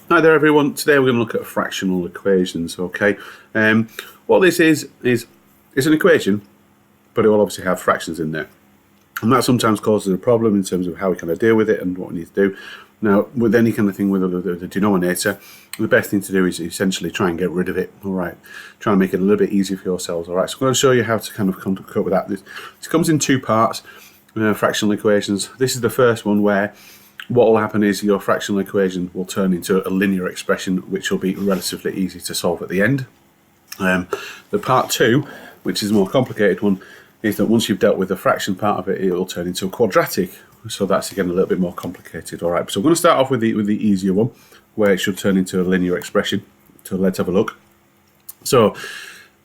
Hi there everyone, today we're going to look at fractional equations, okay? What this is an equation, but it will obviously have fractions in there. And that sometimes causes a problem in terms of how we kind of deal with it and what we need to do. Now, with any kind of thing with the denominator, the best thing to do is essentially try and get rid of it, all right? Try and make it a little bit easier for yourselves, all right? So I'm going to show you how to kind of cope with that. This comes in two parts, fractional equations. This is the first one where what will happen is your fractional equation will turn into a linear expression, which will be relatively easy to solve at the end. The part two, which is a more complicated one, is that once you've dealt with the fraction part of it, it will turn into a quadratic. So that's again a little bit more complicated. All right. So we're going to start off with the easier one, where it should turn into a linear expression. So let's have a look. So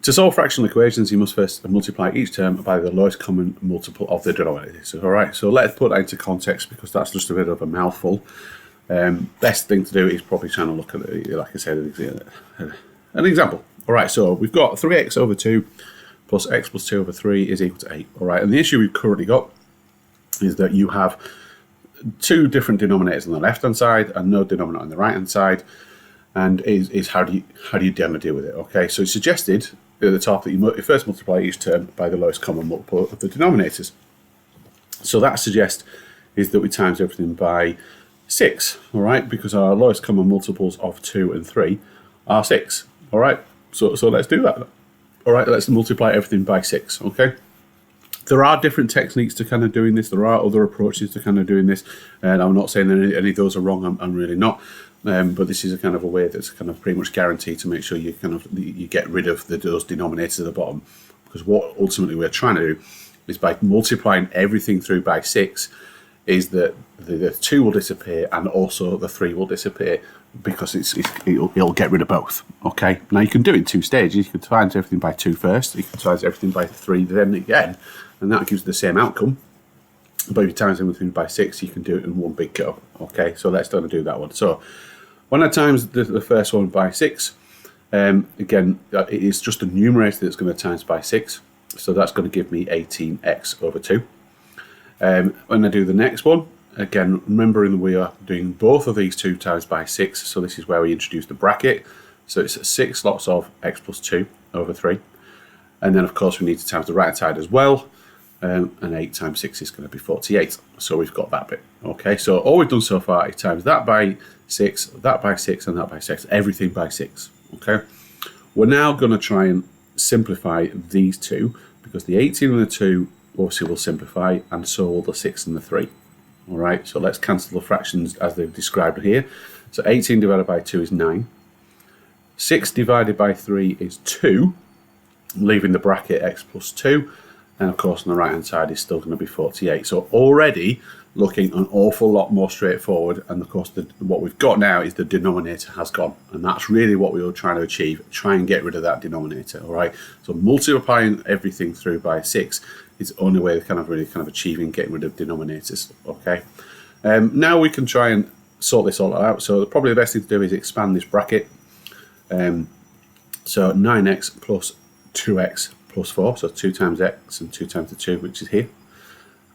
to solve fractional equations, you must first multiply each term by the lowest common multiple of the denominators. All right, so let's put that into context because that's just a bit of a mouthful. Best thing to do is probably trying to look at it, like I said, an example. All right, so we've got 3x over 2 plus x plus 2 over 3 is equal to 8. All right, and the issue we've currently got is that you have two different denominators on the left-hand side and no denominator on the right-hand side. And is how do you deal with it? Okay, so it's suggested at the top that you first multiply each term by the lowest common multiple of the denominators. So that suggests is that we times everything by 6, all right, because our lowest common multiples of 2 and 3 are 6, all right. So let's do that. All right, let's multiply everything by 6, okay. There are different techniques to kind of doing this. There are other approaches to kind of doing this, and I'm not saying that any of those are wrong. I'm really not. But this is a kind of a way that's kind of pretty much guaranteed to make sure you you get rid of those denominators at the bottom, because what ultimately we're trying to do is by multiplying everything through by 6 is that the 2 will disappear and also the 3 will disappear because it'll get rid of both. Okay, now you can do it in two stages. You can times everything by 2 first, you can times everything by 3 then again, and that gives the same outcome. But if you times everything by 6, you can do it in one big go. Okay, so let's do that one. So when I times the first one by 6, again, it is just a numerator that's going to times by 6. So that's going to give me 18x over 2. When I do the next one, again, remembering we are doing both of these two times by 6. So this is where we introduce the bracket. So it's 6 lots of x plus 2 over 3. And then, of course, we need to times the right side as well. And 8 times 6 is going to be 48. So we've got that bit. Okay, so all we've done so far is times that by 6, that by 6, and that by 6. Everything by 6. Okay, we're now going to try and simplify these two because the 18 and the 2 obviously will simplify, and so will the 6 and the 3. All right, so let's cancel the fractions as they've described here. So 18 divided by 2 is 9. 6 divided by 3 is 2, leaving the bracket x plus 2. And of course, on the right-hand side is still going to be 48. So already looking an awful lot more straightforward. And of course, what we've got now is the denominator has gone. And that's really what we were trying to achieve. Try and get rid of that denominator, all right? So multiplying everything through by 6 is the only way of really achieving getting rid of denominators, okay? Now we can try and sort this all out. So probably the best thing to do is expand this bracket. So 9x plus 2x plus 4, so 2 times x and 2 times the 2, which is here.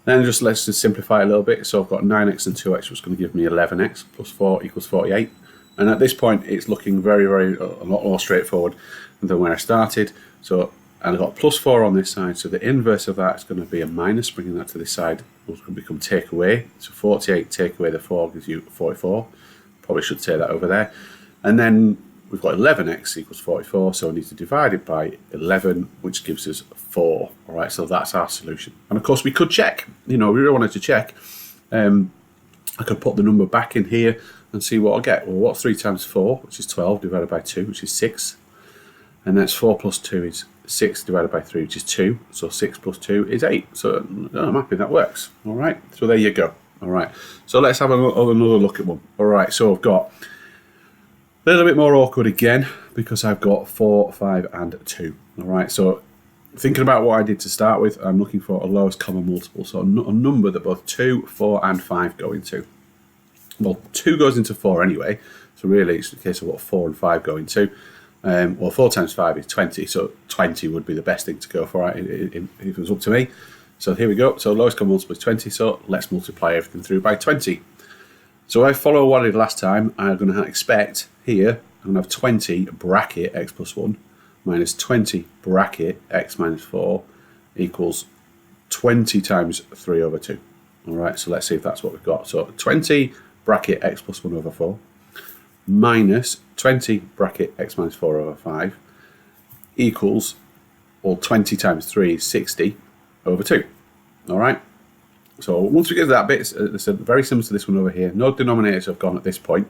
Then let's just simplify a little bit. So I've got 9x and 2x, which is going to give me 11x plus 4 equals 48. And at this point, it's looking very, a lot more straightforward than when I started. So, and I've got plus 4 on this side, so the inverse of that is going to be a minus, bringing that to this side will become take away. So 48, take away the 4 gives you 44. Probably should say that over there. And then we've got 11x equals 44, so we need to divide it by 11, which gives us 4. All right, so that's our solution. And of course, we could check. We really wanted to check. I could put the number back in here and see what I'll get. Well, what's 3 times 4, which is 12, divided by 2, which is 6. And that's 4 plus 2 is 6 divided by 3, which is 2. So 6 plus 2 is 8. So I'm happy that works. All right, so there you go. All right, so let's have another look at one. All right, so I've got a little bit more awkward again because I've got 4, 5, and 2. All right, so thinking about what I did to start with, I'm looking for a lowest common multiple, so a number that both 2, 4, and 5 go into. Well, 2 goes into 4 anyway, so really it's the case of what 4 and 5 go into. Well, 4 times 5 is 20, so 20 would be the best thing to go for if it was up to me. So here we go. So lowest common multiple is 20, so let's multiply everything through by 20. So if I follow what I did last time, I'm going to expect here, I'm going to have 20 bracket x plus 1 minus 20 bracket x minus 4 equals 20 times 3 over 2. All right, so let's see if that's what we've got. So 20 bracket x plus 1 over 4 minus 20 bracket x minus 4 over 5 equals, well, 20 times 3 is 60 over 2. All right. So once we get to that bit, it's very similar to this one over here. No denominators have gone at this point.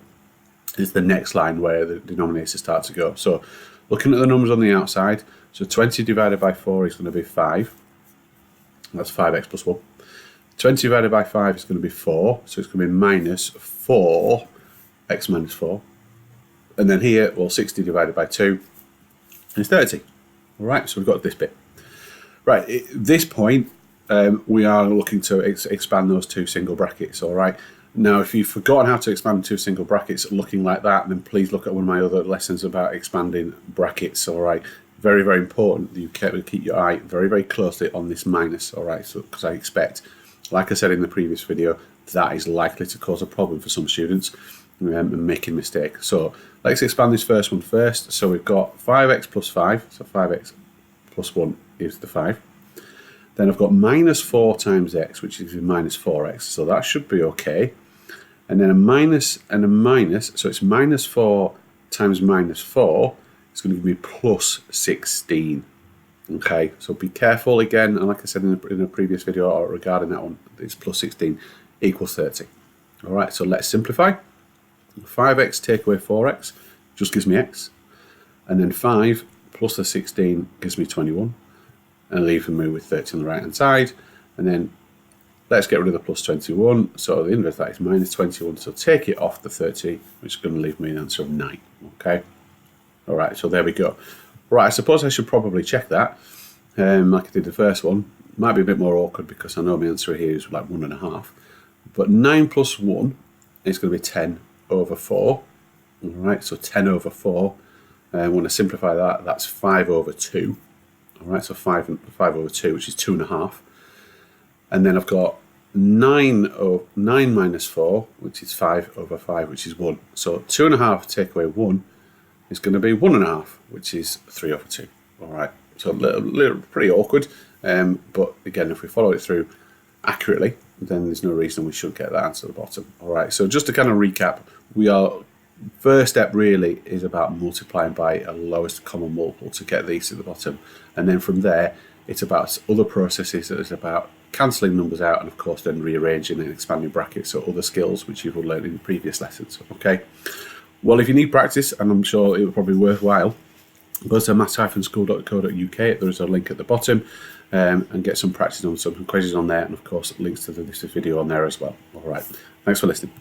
It's the next line where the denominators start to go. So looking at the numbers on the outside, so 20 divided by 4 is going to be 5. That's 5x plus 1. 20 divided by 5 is going to be 4. So it's going to be minus 4x minus 4. And then here, well, 60 divided by 2 is 30. All right, so we've got this bit. Right, at this point, we are looking to expand those two single brackets, all right? Now, if you've forgotten how to expand two single brackets looking like that, then please look at one of my other lessons about expanding brackets, all right? Very, very important that you keep your eye very, very closely on this minus, all right? So, because I expect, like I said in the previous video, that is likely to cause a problem for some students and making mistakes. So let's expand this first one first. So we've got 5x plus 5, so 5x plus 1 is the 5. Then I've got minus 4 times x, which is minus 4x, so that should be okay. And then a minus and a minus, so it's minus 4 times minus 4, it's going to give me plus 16. Okay, so be careful again, and like I said in a previous video regarding that one, it's plus 16 equals 30. All right, so let's simplify. 5x take away 4x just gives me x, and then 5 plus the 16 gives me 21. And leaving me with 30 on the right hand side, and then let's get rid of the plus 21, so the inverse of that is minus 21, so take it off the 30, which is going to leave me an answer of 9. Okay, all right, so there we go. Right, I suppose I should probably check that like I did the first one. Might be a bit more awkward because I know my answer here is like 1.5, but 9 plus 1 is going to be 10 over 4. All right, so 10 over 4, and when I simplify that, that's 5 over 2. All right, so 5 over 2, which is 2.5. And then I've got 9 minus 4, which is 5 over 5, which is 1. So 2.5 take away 1 is going to be 1.5, which is 3 over 2. All right, so a little pretty awkward. But again, if we follow it through accurately, then there's no reason we should get that answer at the bottom. All right, so just to kind of recap, first step really is about multiplying by a lowest common multiple to get these to the bottom. And then from there, it's about other processes. It's about cancelling numbers out and, of course, then rearranging and expanding brackets, so other skills which you've learned in previous lessons. Okay. Well, if you need practice, and I'm sure it will probably be worthwhile, go to maths-school.co.uk. There is a link at the bottom and get some practice on some questions on there. And, of course, links to this video on there as well. All right. Thanks for listening.